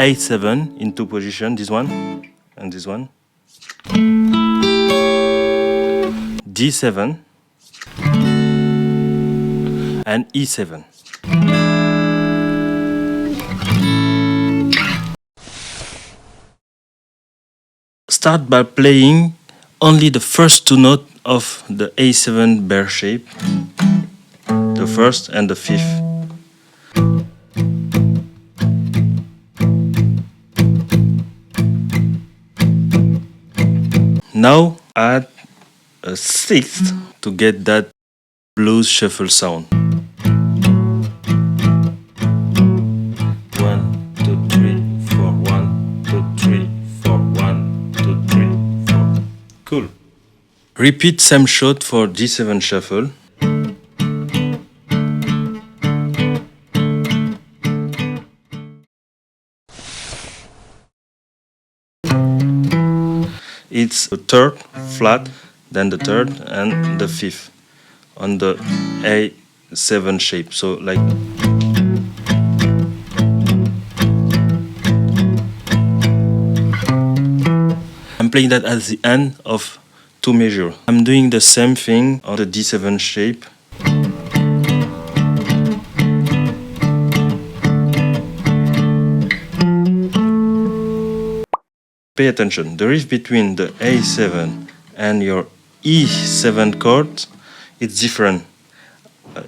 A7 in two positions, this one and this one. D7 and E7. Start by playing only the first two notes of the A7 bar shape, the first and the fifth. Now add a sixth to get that blues shuffle sound. 1, 2, 3, 4, 1, 2, 3, 4, 1, 2, 3, 4. Cool. Repeat same shot for G7 shuffle. It's the third flat, then the third and the fifth on the A7 shape. So like I'm playing that at the end of two measures. I'm doing the same thing on the D7 shape. Pay attention, the riff between the A7 and your E7 chord, it's different.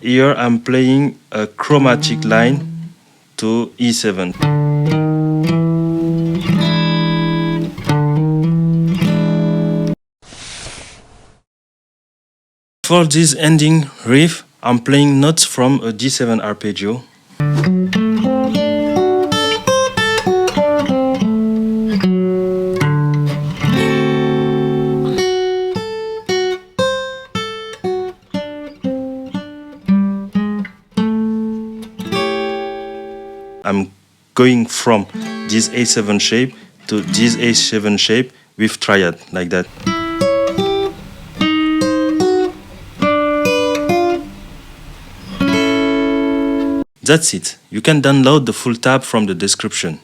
Here I'm playing a chromatic line to E7. For this ending riff, I'm playing notes from a D7 arpeggio. I'm going from this A7 shape to this A7 shape with triad, like that. That's it. You can download the full tab from the description.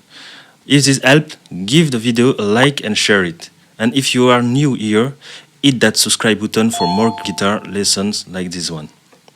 If this helped, give the video a like and share it. And if you are new here, hit that subscribe button for more guitar lessons like this one.